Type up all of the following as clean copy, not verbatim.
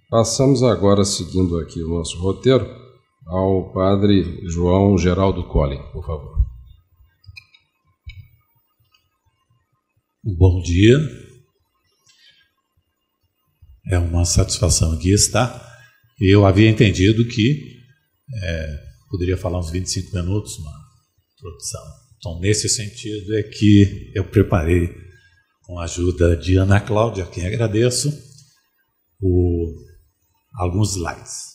Passamos agora, seguindo aqui o nosso roteiro, ao padre João Geraldo Colli, por favor. Bom dia. É uma satisfação aqui estar. Eu havia entendido que poderia falar uns 25 minutos, uma introdução. Então, nesse sentido é que eu preparei, com a ajuda de Ana Cláudia, a quem agradeço, alguns slides.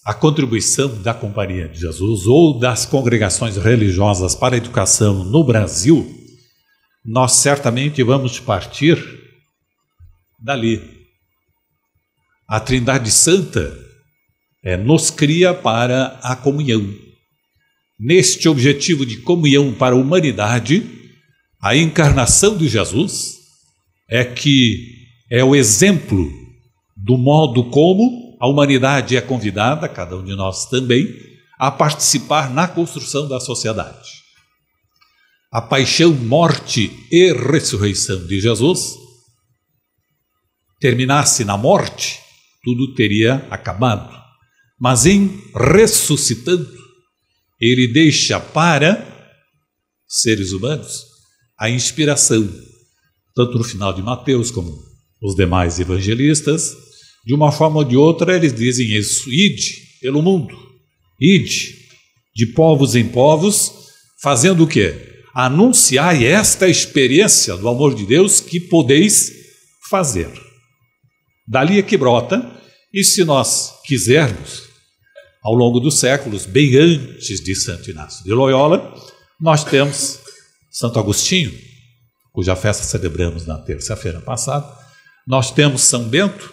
A contribuição da Companhia de Jesus ou das congregações religiosas para a educação no Brasil, nós certamente vamos partir dali. A Trindade Santa nos cria para a comunhão. Neste objetivo de comunhão para a humanidade, a encarnação de Jesus é o exemplo do modo como a humanidade é convidada, cada um de nós também, a participar na construção da sociedade. A paixão, morte e ressurreição de Jesus terminasse na morte, tudo teria acabado. Mas em ressuscitando, ele deixa para seres humanos a inspiração, tanto no final de Mateus como os demais evangelistas. De uma forma ou de outra, eles dizem isso: ide pelo mundo, ide de povos em povos, fazendo o quê? Anunciai esta experiência do amor de Deus que podeis fazer. Dali é que brota, e se nós quisermos, ao longo dos séculos, bem antes de Santo Inácio de Loyola, nós temos Santo Agostinho, cuja festa celebramos na terça-feira passada. Nós temos São Bento,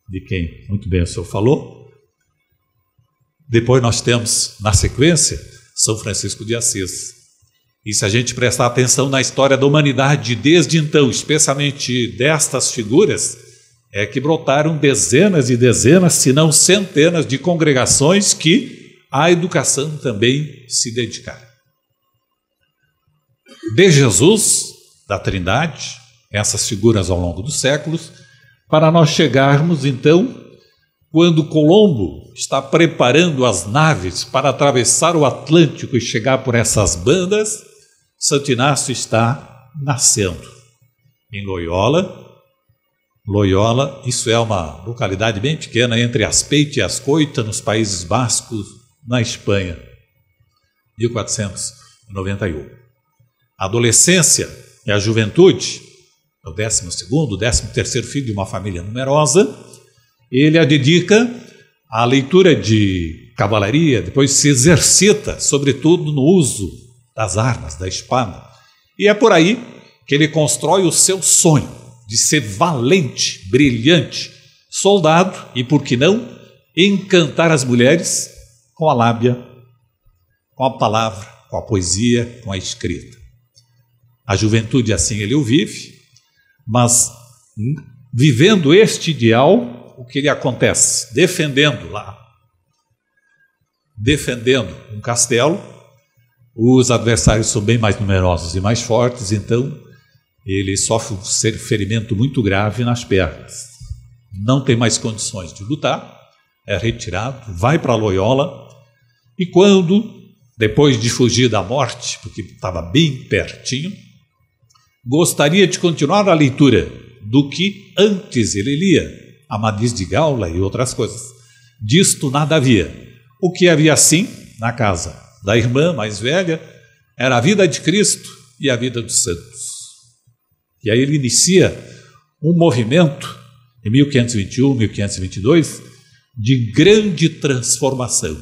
de quem muito bem o senhor falou. Depois nós temos, na sequência, São Francisco de Assis. E se a gente prestar atenção na história da humanidade desde então, especialmente destas figuras, é que brotaram dezenas e dezenas, se não centenas de congregações que à educação também se dedicaram. De Jesus, da Trindade, essas figuras ao longo dos séculos, para nós chegarmos, então, quando Colombo está preparando as naves para atravessar o Atlântico e chegar por essas bandas, Santo Inácio está nascendo em Loyola. Loyola, isso é uma localidade bem pequena entre Azpeite e Azcoita, nos Países Bascos, na Espanha, 1491. A adolescência e a juventude, o 12º, 13º filho de uma família numerosa, ele a dedica à leitura de cavalaria, depois se exercita, sobretudo, no uso das armas, da espada. E é por aí que ele constrói o seu sonho de ser valente, brilhante, soldado e, por que não, encantar as mulheres com a lábia, com a palavra, com a poesia, com a escrita. A juventude assim ele o vive, mas vivendo este ideal, o que lhe acontece? Defendendo um castelo, os adversários são bem mais numerosos e mais fortes, então ele sofre um ferimento muito grave nas pernas. Não tem mais condições de lutar, é retirado, vai para Loyola, e quando, depois de fugir da morte, porque estava bem pertinho, gostaria de continuar a leitura do que antes ele lia, Amadís de Gaula e outras coisas. Disto nada havia. O que havia sim, na casa da irmã mais velha, era a vida de Cristo e a vida dos santos. E aí ele inicia um movimento, em 1521, 1522, de grande transformação.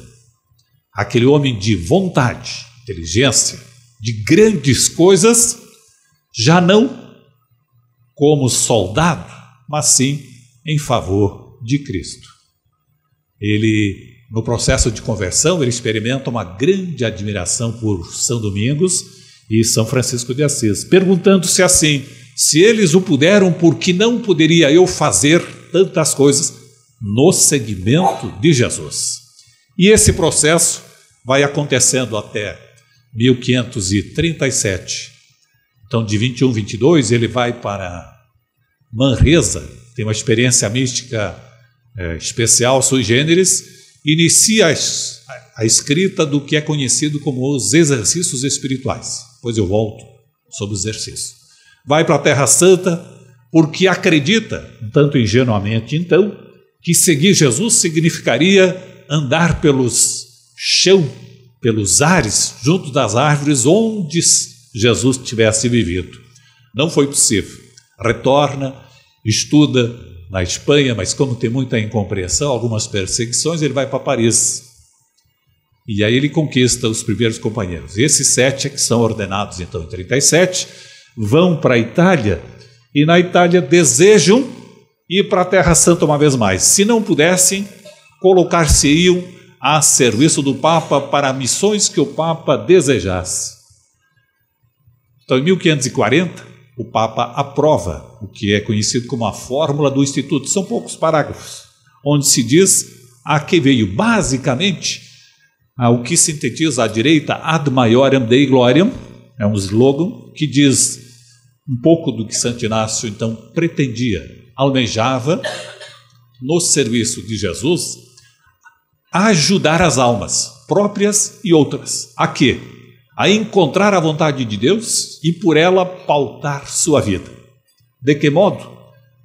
Aquele homem de vontade, inteligência, de grandes coisas, já não como soldado, mas sim em favor de Cristo. Ele, no processo de conversão, ele experimenta uma grande admiração por São Domingos e São Francisco de Assis, perguntando-se assim: se eles o puderam, por que não poderia eu fazer tantas coisas no seguimento de Jesus? E esse processo vai acontecendo até 1537. Então, de 21, 22, ele vai para Manresa, tem uma experiência mística especial, sui generis, inicia a escrita do que é conhecido como os exercícios espirituais. Depois eu volto sobre os exercícios. Vai para a Terra Santa porque acredita, um tanto ingenuamente então, que seguir Jesus significaria andar pelos chão, pelos ares, junto das árvores onde Jesus tivesse vivido. Não foi possível. Retorna, estuda na Espanha, mas como tem muita incompreensão, algumas perseguições, ele vai para Paris. E aí ele conquista os primeiros companheiros. Esses 7 que são ordenados então em 37, vão para a Itália, e na Itália desejam ir para a Terra Santa uma vez mais. Se não pudessem, colocar-se-iam a serviço do Papa para missões que o Papa desejasse. Então, em 1540, o Papa aprova o que é conhecido como a fórmula do Instituto. São poucos parágrafos, onde se diz a que veio basicamente o que sintetiza à direita ad maiorem Dei gloriam, é um slogan que diz um pouco do que Santo Inácio então pretendia, almejava no serviço de Jesus ajudar as almas próprias e outras. A quê? A encontrar a vontade de Deus e por ela pautar sua vida. De que modo?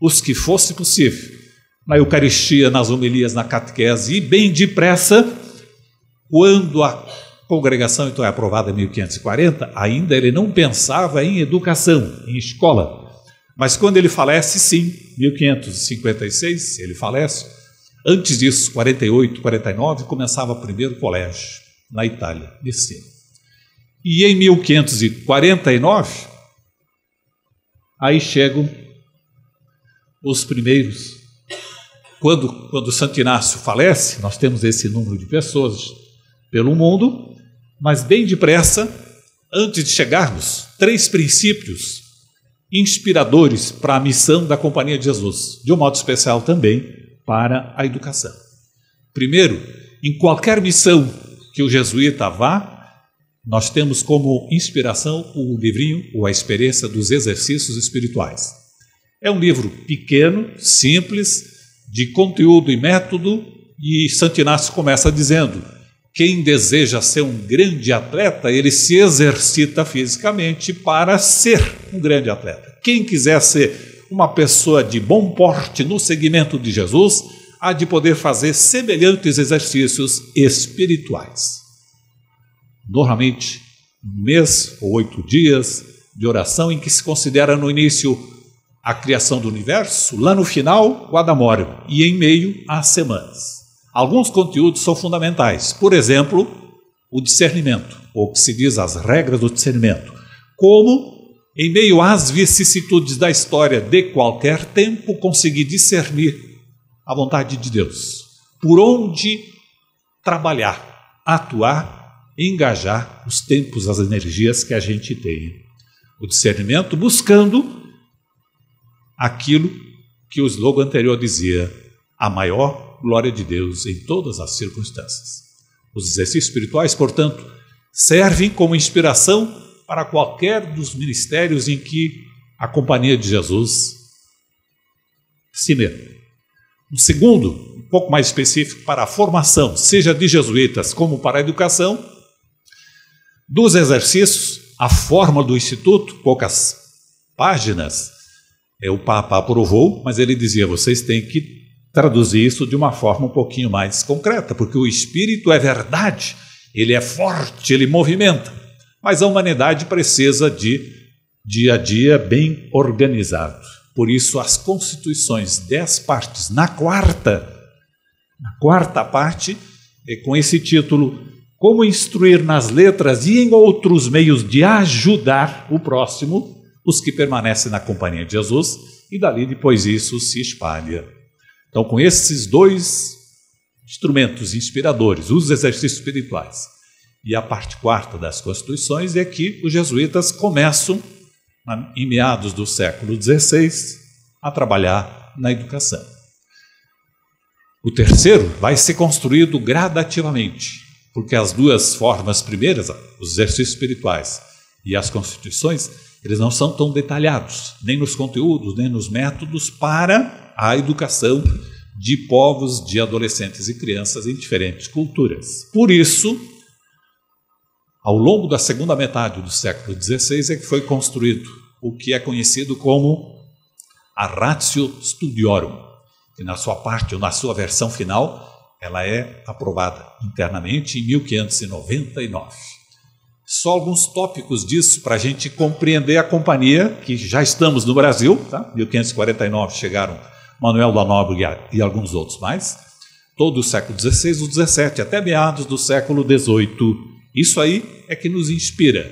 Os que fosse possível, na Eucaristia, nas homilias, na catequese, e bem depressa, quando a congregação então é aprovada em 1540, ainda ele não pensava em educação, em escola. Mas quando ele falece, sim, 1556, ele falece. Antes disso, 48, 49, começava o primeiro colégio na Itália, de ensino. E em 1549, aí chegam os primeiros. Quando Santo Inácio falece, nós temos esse número de pessoas pelo mundo, mas bem depressa, antes de chegarmos, 3 princípios inspiradores para a missão da Companhia de Jesus, de um modo especial também para a educação. Primeiro, em qualquer missão que o jesuíta vá, nós temos como inspiração o livrinho, ou a experiência dos exercícios espirituais. É um livro pequeno, simples, de conteúdo e método, e Santo Inácio começa dizendo: quem deseja ser um grande atleta, ele se exercita fisicamente para ser um grande atleta. Quem quiser ser uma pessoa de bom porte no seguimento de Jesus, há de poder fazer semelhantes exercícios espirituais. Normalmente, um mês ou 8 dias de oração em que se considera no início a criação do universo, lá no final o Adamório e em meio as semanas. Alguns conteúdos são fundamentais, por exemplo, o discernimento, ou que se diz as regras do discernimento, como em meio às vicissitudes da história de qualquer tempo conseguir discernir a vontade de Deus, por onde trabalhar, atuar, engajar os tempos, as energias que a gente tem. O discernimento buscando aquilo que o slogan anterior dizia: a maior glória de Deus em todas as circunstâncias. Os exercícios espirituais, portanto, servem como inspiração para qualquer dos ministérios em que a Companhia de Jesus se mete. Um segundo, um pouco mais específico, para a formação, seja de jesuítas como para a educação, dos exercícios, a fórmula do Instituto, poucas páginas, o Papa aprovou, mas ele dizia: vocês têm que traduzir isso de uma forma um pouquinho mais concreta, porque o Espírito é verdade, ele é forte, ele movimenta, mas a humanidade precisa de dia a dia bem organizado. Por isso, as constituições, 10 partes, na quarta parte, com esse título: Como instruir nas letras e em outros meios de ajudar o próximo, os que permanecem na Companhia de Jesus, e dali depois isso se espalha. Então, com esses 2 instrumentos inspiradores, os exercícios espirituais e a parte 4ª das Constituições, é que os jesuítas começam, em meados do século XVI, a trabalhar na educação. O terceiro vai ser construído gradativamente, porque as 2 formas primeiras, os exercícios espirituais e as Constituições, eles não são tão detalhados, nem nos conteúdos, nem nos métodos, para à educação de povos, de adolescentes e crianças em diferentes culturas. Por isso, ao longo da segunda metade do século XVI é que foi construído o que é conhecido como a Ratio Studiorum, que na sua parte ou na sua versão final, ela é aprovada internamente em 1599. Só alguns tópicos disso para a gente compreender a companhia, que já estamos no Brasil, tá? 1549 chegaram Manuel da Nóbrega e alguns outros mais, todo o século XVI, o XVII, até meados do século XVIII. Isso aí é que nos inspira.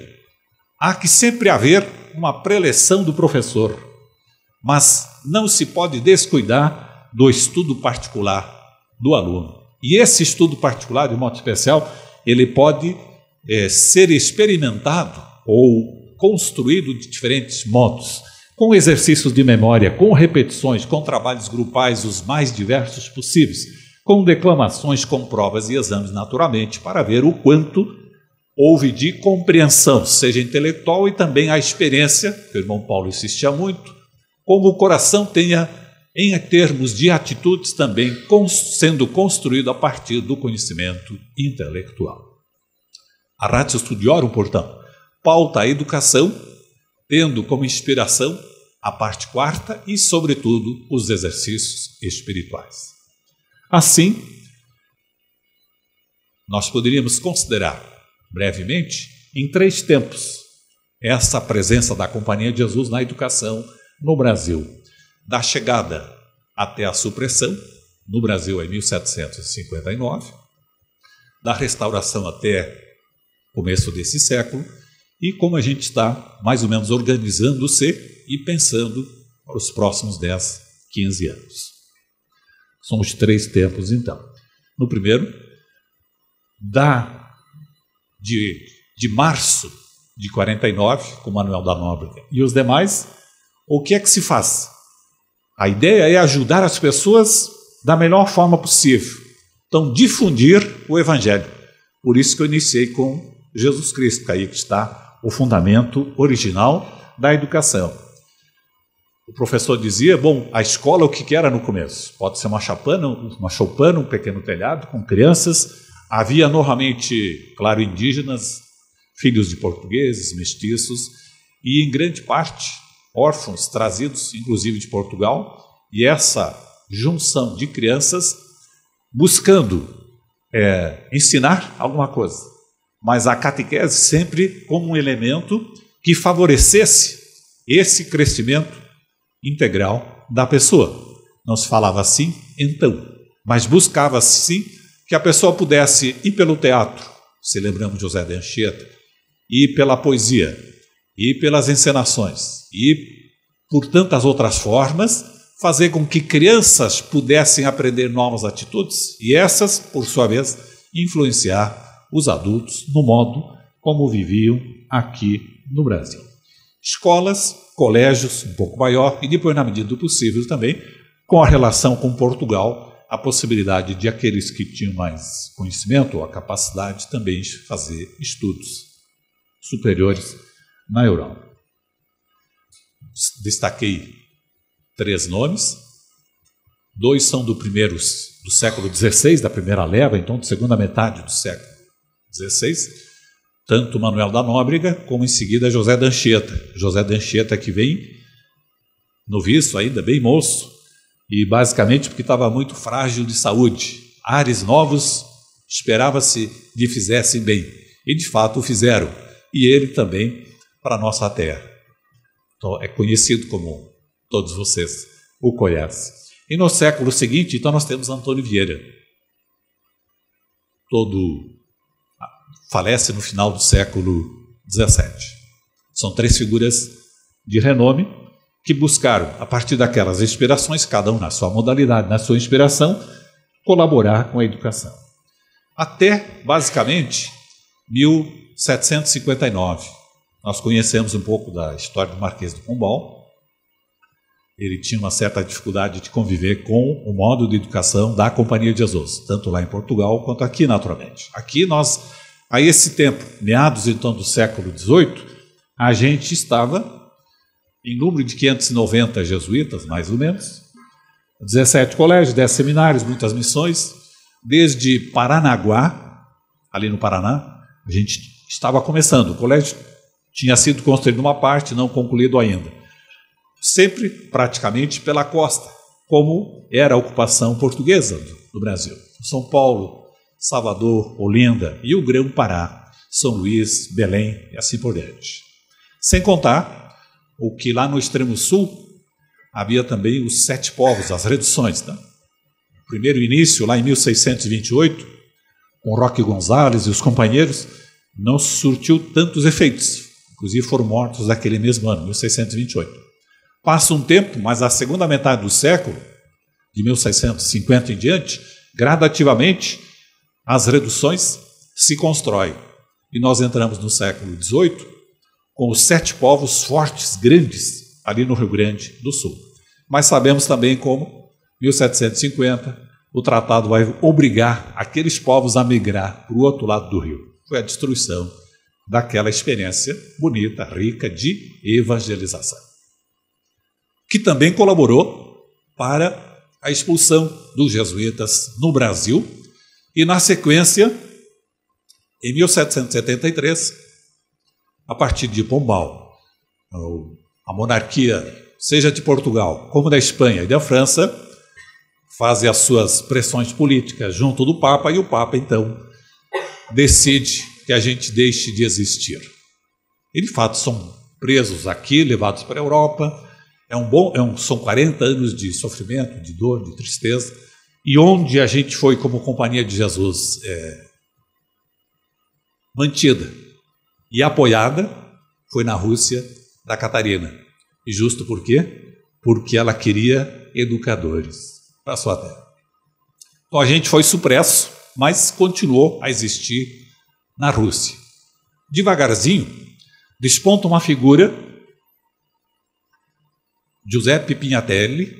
Há que sempre haver uma preleção do professor, mas não se pode descuidar do estudo particular do aluno. E esse estudo particular, de modo especial, ele pode ser experimentado ou construído de diferentes modos, com exercícios de memória, com repetições, com trabalhos grupais os mais diversos possíveis, com declamações, com provas e exames, naturalmente, para ver o quanto houve de compreensão, seja intelectual e também a experiência, que o irmão Paulo insistia muito, como o coração tenha, em termos de atitudes, também sendo construído a partir do conhecimento intelectual. A Ratio Studiorum, portanto, pauta a educação, tendo como inspiração a parte quarta e, sobretudo, os exercícios espirituais. Assim, nós poderíamos considerar, brevemente, em 3 tempos, essa presença da Companhia de Jesus na educação no Brasil, da chegada até a supressão, no Brasil em 1759, da restauração até começo desse século, e como a gente está mais ou menos organizando-se e pensando para os próximos 10, 15 anos. São os 3 tempos, então. No primeiro, de março de 49, com Manuel da Nóbrega e os demais, o que é que se faz? A ideia é ajudar as pessoas da melhor forma possível. Então, difundir o Evangelho. Por isso que eu iniciei com Jesus Cristo, que aí está o fundamento original da educação. O professor dizia, bom, a escola o que era no começo? Pode ser uma choupana, um pequeno telhado com crianças. Havia normalmente, claro, indígenas, filhos de portugueses, mestiços, e em grande parte órfãos trazidos, inclusive de Portugal, e essa junção de crianças buscando ensinar alguma coisa. Mas a catequese sempre como um elemento que favorecesse esse crescimento integral da pessoa. Não se falava assim, então, mas buscava-se sim que a pessoa pudesse ir pelo teatro, se lembramos de José de Anchieta, ir pela poesia, ir pelas encenações, e por tantas outras formas, fazer com que crianças pudessem aprender novas atitudes e essas, por sua vez, influenciar os adultos no modo como viviam aqui no Brasil. Escolas, colégios um pouco maior e depois, na medida do possível também, com a relação com Portugal, a possibilidade de aqueles que tinham mais conhecimento ou a capacidade também de fazer estudos superiores na Europa. Destaquei 3 nomes, 2 são do século XVI, da primeira leva, então da segunda metade do século XVI, tanto Manuel da Nóbrega como em seguida José de Anchieta. José de Anchieta que vem noviço ainda, bem moço, e basicamente porque estava muito frágil de saúde. Ares novos, esperava-se lhe fizessem bem, e de fato o fizeram, e ele também para a nossa terra. Então, é conhecido como todos vocês o conhecem. E no século seguinte, então, nós temos Antônio Vieira. Falece no final do século XVII. São 3 figuras de renome que buscaram, a partir daquelas inspirações, cada um na sua modalidade, na sua inspiração, colaborar com a educação. Até, basicamente, 1759. Nós conhecemos um pouco da história do Marquês de Pombal. Ele tinha uma certa dificuldade de conviver com o modo de educação da Companhia de Jesus, tanto lá em Portugal quanto aqui, naturalmente. Aqui nós, a esse tempo, meados então do século XVIII, a gente estava em número de 590 jesuítas, mais ou menos, 17 colégios, 10 seminários, muitas missões. Desde Paranaguá, ali no Paraná, a gente estava começando. O colégio tinha sido construído uma parte, não concluído ainda. Sempre, praticamente, pela costa, como era a ocupação portuguesa do Brasil. São Paulo, Salvador, Olinda e o Grão-Pará, São Luís, Belém e assim por diante. Sem contar o que lá no extremo sul havia também os 7 povos, as reduções. Né? O primeiro início, lá em 1628, com Roque Gonzalez e os companheiros, não surtiu tantos efeitos. Inclusive foram mortos naquele mesmo ano, 1628. Passa um tempo, mas a segunda metade do século, de 1650 em diante, gradativamente as reduções se constroem. E nós entramos no século XVIII com os 7 povos fortes, grandes, ali no Rio Grande do Sul. Mas sabemos também como, 1750, o tratado vai obrigar aqueles povos a migrar para o outro lado do rio. Foi a destruição daquela experiência bonita, rica de evangelização, que também colaborou para a expulsão dos jesuítas no Brasil e, na sequência, em 1773, a partir de Pombal, a monarquia, seja de Portugal, como da Espanha e da França, fazem as suas pressões políticas junto do Papa e o Papa, então, decide que a gente deixe de existir. E, de fato, são presos aqui, levados para a Europa. São 40 anos de sofrimento, de dor, de tristeza. E onde a gente foi, como Companhia de Jesus, mantida e apoiada, foi na Rússia da Catarina. E justo por quê? Porque ela queria educadores para a sua terra. Então a gente foi supresso, mas continuou a existir na Rússia. Devagarzinho, desponta uma figura, Giuseppe Pignatelli,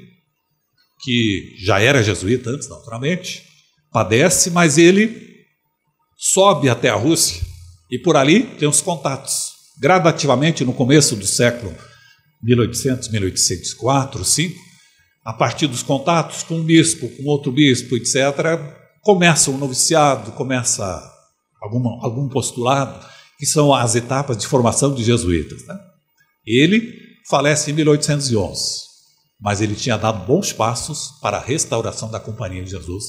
que já era jesuíta antes, naturalmente, padece, mas ele sobe até a Rússia e por ali tem os contatos. Gradativamente, no começo do século 1800, 1804, 1805, a partir dos contatos com um bispo, com outro bispo, etc., começa um noviciado, começa algum postulado, que são as etapas de formação de jesuítas. Né? Ele falece em 1811, mas ele tinha dado bons passos para a restauração da Companhia de Jesus,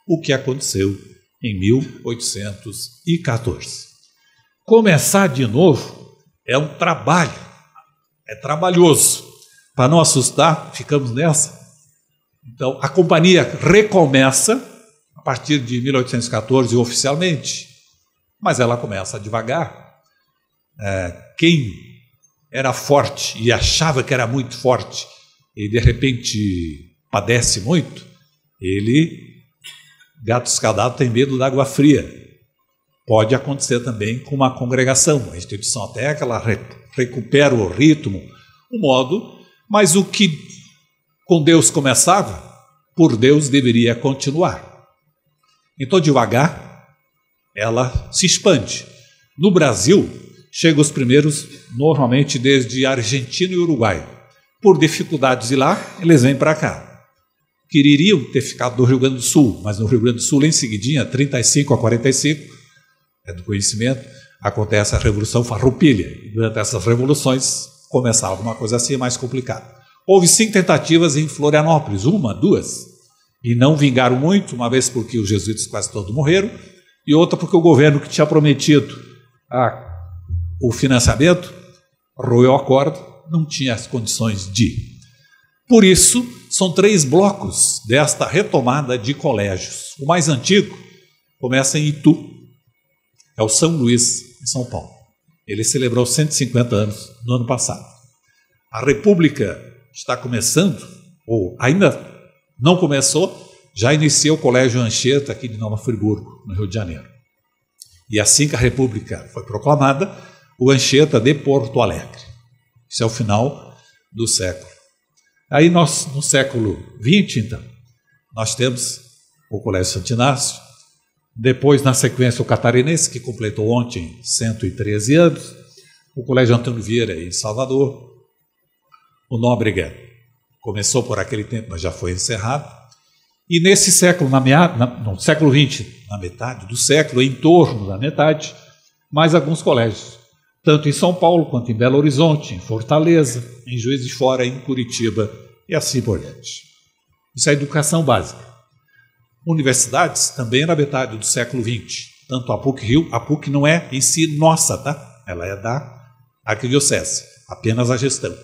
o que aconteceu em 1814. Começar de novo é um trabalho, é trabalhoso. Para não assustar, ficamos nessa. Então, a companhia recomeça a partir de 1814 oficialmente, mas ela começa devagar. Quem era forte e achava que era muito forte e de repente padece muito, gato escaldado tem medo da água fria. Pode acontecer também com uma congregação, a instituição até que ela recupera o ritmo, o modo, mas o que com Deus começava, por Deus deveria continuar. Então, devagar, ela se expande. No Brasil, chegam os primeiros, normalmente desde Argentina e Uruguai. Por dificuldades de lá, eles vêm para cá. Queriam ter ficado no Rio Grande do Sul, mas no Rio Grande do Sul, em seguidinha, 35 a 45, é do conhecimento, acontece a Revolução Farroupilha. E durante essas revoluções, começava alguma coisa assim mais complicada. Houve 5 tentativas em Florianópolis, 1, 2, e não vingaram muito, uma vez porque os jesuítas quase todos morreram, e outra porque o governo que tinha prometido o financiamento roeu a corda, não tinha as condições de ir. Por isso, são 3 blocos desta retomada de colégios. O mais antigo começa em Itu, é o São Luís, em São Paulo. Ele celebrou 150 anos no ano passado. A República está começando, ou ainda não começou, já iniciou o Colégio Anchieta aqui de Nova Friburgo, no Rio de Janeiro. E assim que a República foi proclamada, o Anchieta de Porto Alegre. Isso é o final do século. Aí nós, no século XX, então, nós temos o Colégio Santo Inácio, depois, na sequência, o Catarinense, que completou ontem 113 anos, o Colégio Antônio Vieira, em Salvador, o Nóbrega, Começou por aquele tempo, mas já foi encerrado. E nesse século, no século XX, na metade do século, em torno da metade, mais alguns colégios, tanto em São Paulo quanto em Belo Horizonte, em Fortaleza, em Juiz de Fora, em Curitiba e assim por diante. Isso é educação básica. Universidades também na metade do século XX, tanto a PUC-Rio, a PUC não é em si nossa, tá? Ela é da Arquidiocese, apenas a gestão.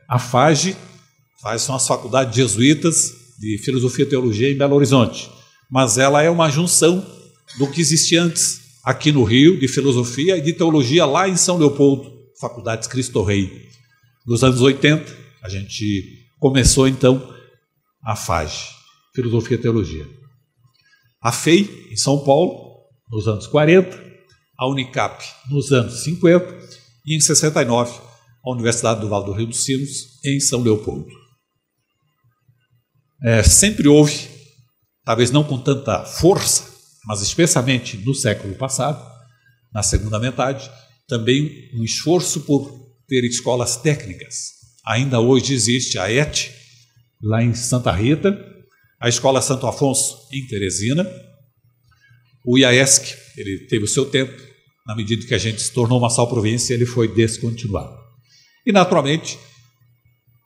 A FAGE são as faculdades jesuítas de Filosofia e Teologia em Belo Horizonte, mas ela é uma junção do que existia antes aqui no Rio, de Filosofia e de Teologia lá em São Leopoldo, Faculdades Cristo Rei. Nos anos 80, a gente começou então a FAGE, Filosofia e Teologia. A FEI, em São Paulo, nos anos 40, a Unicap, nos anos 50, e em 69, a Universidade do Vale do Rio dos Sinos, em São Leopoldo. Sempre houve, talvez não com tanta força, mas especialmente no século passado, na segunda metade, também um esforço por ter escolas técnicas. Ainda hoje existe a ET, lá em Santa Rita, a Escola Santo Afonso, em Teresina, o IAESC, ele teve o seu tempo, na medida que a gente se tornou uma só província, ele foi descontinuado. E, naturalmente,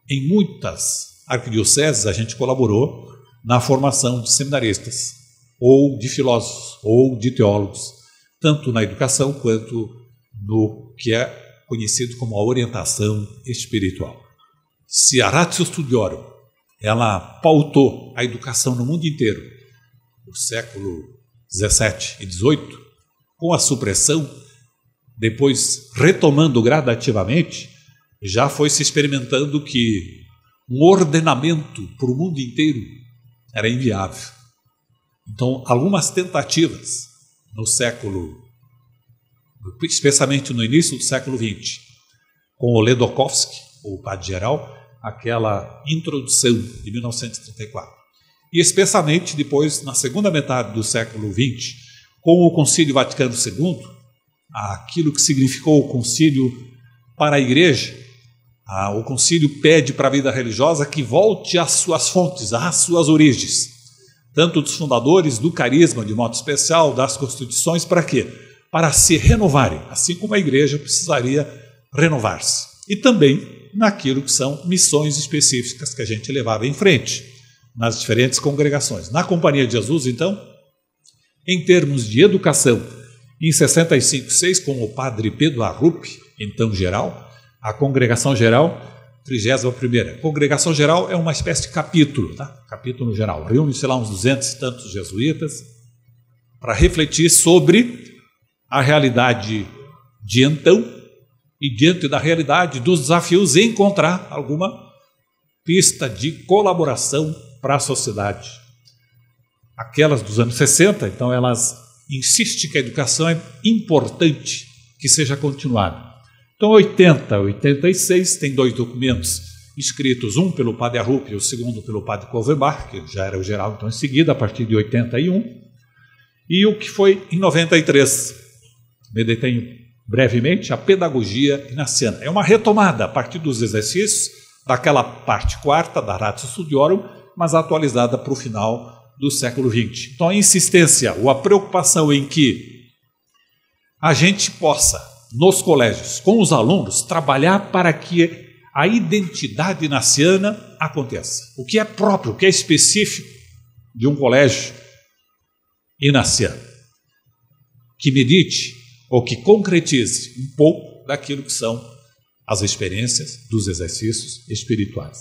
em muitas arquidioceses a gente colaborou na formação de seminaristas, ou de filósofos, ou de teólogos, tanto na educação quanto no que é conhecido como a orientação espiritual. Se a Ratio Studiorum, ela pautou a educação no mundo inteiro, no século XVII e XVIII, com a supressão, depois retomando gradativamente, já foi se experimentando que um ordenamento para o mundo inteiro era inviável. Então, algumas tentativas no século, especialmente no início do século XX, com o Ledochowski, o padre geral, aquela introdução de 1934. E especialmente depois, na segunda metade do século XX, com o Concílio Vaticano II, aquilo que significou o concílio para a Igreja, o concílio pede para a vida religiosa que volte às suas fontes, às suas origens, tanto dos fundadores, do carisma, de modo especial, das constituições, para quê? Para se renovarem, assim como a Igreja precisaria renovar-se. E também naquilo que são missões específicas que a gente levava em frente, nas diferentes congregações. Na Companhia de Jesus, então, em termos de educação, em 65/6, com o padre Pedro Arrupe, então geral, a Congregação Geral, 31ª. Congregação Geral é uma espécie de capítulo, tá? Capítulo geral. Reúne-se lá uns 200 e tantos jesuítas para refletir sobre a realidade de então e, diante da realidade dos desafios, encontrar alguma pista de colaboração para a sociedade. Aquelas dos anos 60, então, elas insistem que a educação é importante que seja continuada. Então, 80, 86, tem 2 documentos escritos, um pelo padre Arrupe e o segundo pelo padre Covebar, que já era o geral, então, em seguida, a partir de 81, e o que foi em 93. Me detenho brevemente, a pedagogia ignaciana. É uma retomada a partir dos exercícios daquela parte quarta da Ratio Studiorum, mas atualizada para o final do século XX. Então, a insistência ou a preocupação em que a gente possa, nos colégios, com os alunos, trabalhar para que a identidade ignaciana aconteça. O que é próprio, o que é específico de um colégio ignaciano. Que medite ou que concretize um pouco daquilo que são as experiências dos exercícios espirituais.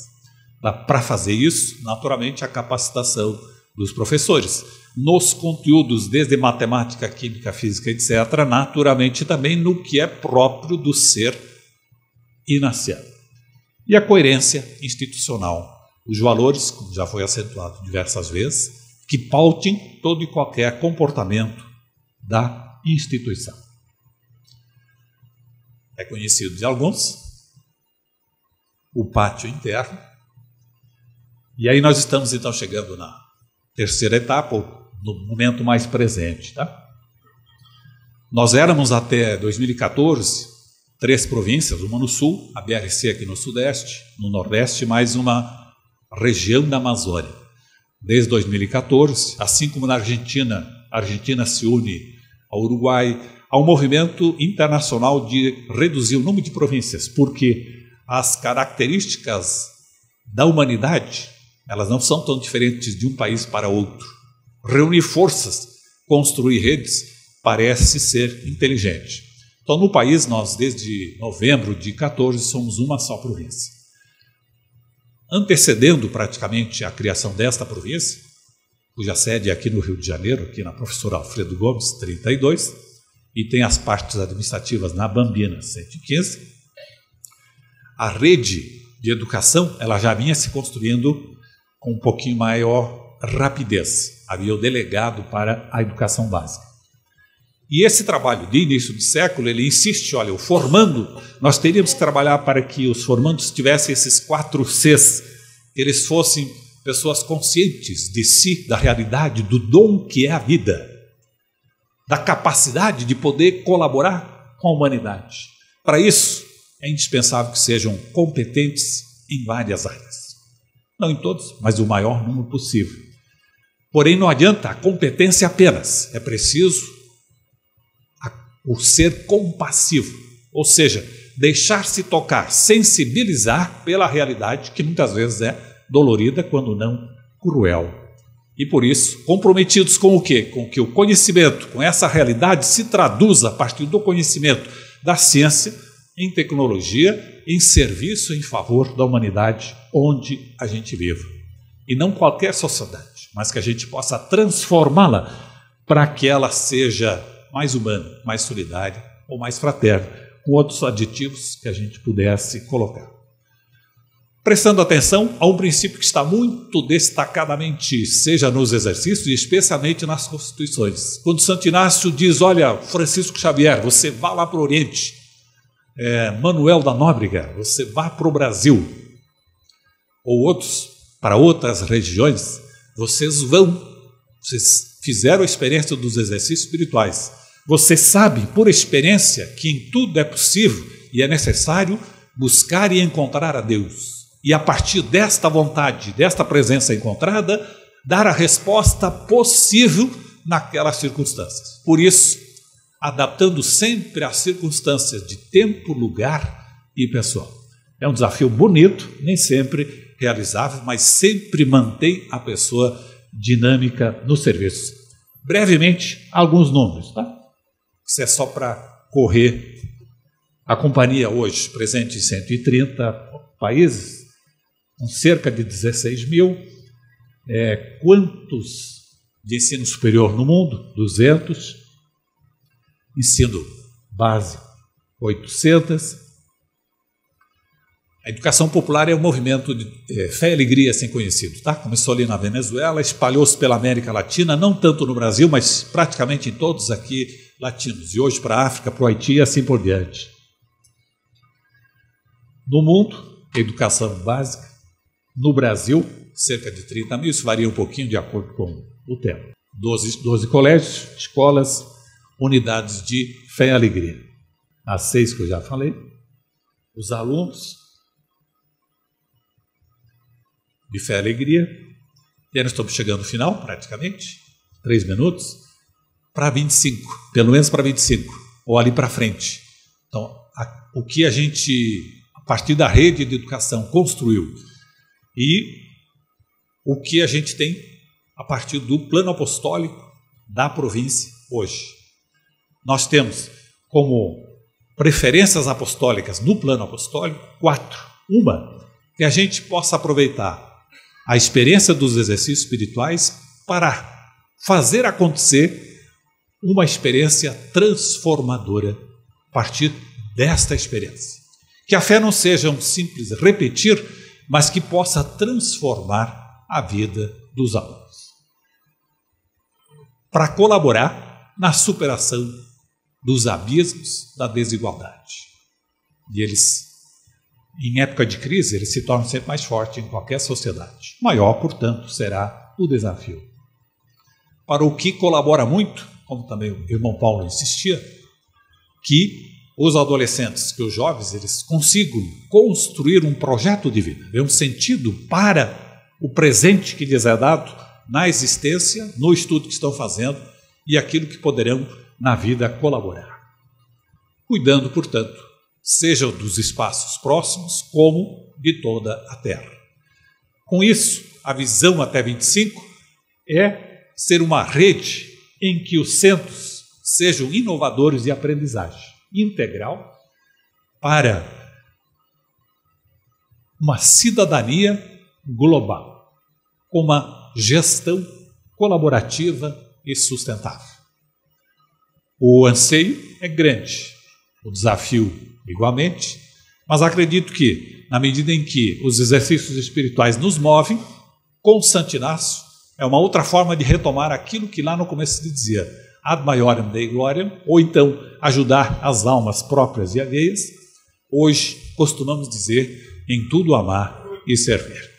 Para fazer isso, naturalmente, a capacitação dos professores, nos conteúdos desde matemática, química, física, etc., naturalmente também no que é próprio do ser ignaciano. E a coerência institucional, os valores, como já foi acentuado diversas vezes, que pautem todo e qualquer comportamento da instituição. É conhecido de alguns o pátio interno, e aí nós estamos então chegando na terceira etapa, ou no momento mais presente. Tá? Nós éramos até 2014 3 províncias, uma no sul, a BRC aqui no sudeste, no nordeste, mais uma região da Amazônia. Desde 2014, assim como na Argentina, a Argentina se une ao Uruguai, há um movimento internacional de reduzir o número de províncias, porque as características da humanidade, elas não são tão diferentes de um país para outro. Reunir forças, construir redes, parece ser inteligente. Então, no país, nós, desde novembro de 14, somos uma só província. Antecedendo praticamente a criação desta província, cuja sede é aqui no Rio de Janeiro, aqui na Professor Alfredo Gomes, 32, e tem as partes administrativas na Bambina, 115, a rede de educação ela já vinha se construindo com um pouquinho maior rapidez. Havia o delegado para a educação básica. E esse trabalho de início de século, ele insiste, olha, o formando, nós teríamos que trabalhar para que os formandos tivessem esses 4 Cs, que eles fossem pessoas conscientes de si, da realidade, do dom que é a vida, da capacidade de poder colaborar com a humanidade. Para isso, é indispensável que sejam competentes em várias áreas. Não em todas, mas o maior número possível. Porém, não adianta a competência apenas, é preciso o ser compassivo, ou seja, deixar-se tocar, sensibilizar pela realidade que muitas vezes é dolorida, quando não cruel. E por isso, comprometidos com o quê? Com que o conhecimento, com essa realidade, se traduza a partir do conhecimento da ciência, em tecnologia, em serviço em favor da humanidade onde a gente vive. E não qualquer sociedade, mas que a gente possa transformá-la para que ela seja mais humana, mais solidária ou mais fraterna, com outros aditivos que a gente pudesse colocar. Prestando atenção a um princípio que está muito destacadamente, seja nos exercícios e especialmente nas constituições. Quando Santo Inácio diz, olha, Francisco Xavier, você vá lá para o Oriente, Manuel da Nóbrega, você vá para o Brasil, ou outros, para outras regiões, vocês fizeram a experiência dos exercícios espirituais. Você sabe, por experiência, que em tudo é possível e é necessário buscar e encontrar a Deus. E a partir desta vontade, desta presença encontrada, dar a resposta possível naquelas circunstâncias. Por isso, adaptando sempre às circunstâncias de tempo, lugar e pessoa. É um desafio bonito, nem sempre realizável, mas sempre mantém a pessoa dinâmica no serviço. Brevemente, alguns números, tá? Isso é só para correr. A companhia hoje presente em 130 países, com cerca de 16 mil. Quantos de ensino superior no mundo? 200. Ensino básico, 800. A educação popular é um movimento de fé e alegria assim conhecido, tá? Começou ali na Venezuela, espalhou-se pela América Latina, não tanto no Brasil, mas praticamente em todos aqui latinos. E hoje para a África, para o Haiti e assim por diante. No mundo, educação básica. No Brasil, cerca de 30 mil, isso varia um pouquinho de acordo com o tempo. 12 colégios, escolas, unidades de fé e alegria. As 6 que eu já falei. Os alunos de fé e alegria. E nós estamos chegando ao final, praticamente. 3 minutos. Para 25, pelo menos para 25, ou ali para frente. Então, o que a gente, a partir da rede de educação, construiu e o que a gente tem a partir do plano apostólico da província hoje. Nós temos como preferências apostólicas no plano apostólico 4. Uma, que a gente possa aproveitar a experiência dos exercícios espirituais para fazer acontecer uma experiência transformadora a partir desta experiência. Que a fé não seja um simples repetir, mas que possa transformar a vida dos alunos. Para colaborar na superação dos abismos da desigualdade. E eles, em época de crise, eles se tornam sempre mais fortes em qualquer sociedade. Maior, portanto, será o desafio. Para o que colabora muito, como também o irmão Paulo insistia, que os adolescentes, que os jovens, eles consigam construir um projeto de vida, um sentido para o presente que lhes é dado na existência, no estudo que estão fazendo e aquilo que poderão na vida colaborar. Cuidando, portanto, seja dos espaços próximos como de toda a Terra. Com isso, a visão até 25 é ser uma rede em que os centros sejam inovadores de aprendizagem integral para uma cidadania global, com uma gestão colaborativa e sustentável. O anseio é grande, o desafio igualmente, mas acredito que, na medida em que os exercícios espirituais nos movem, com Santo Inácio, é uma outra forma de retomar aquilo que lá no começo se dizia, ad maiorem Dei gloriam, ou então ajudar as almas próprias e alheias. Hoje costumamos dizer, em tudo amar e servir.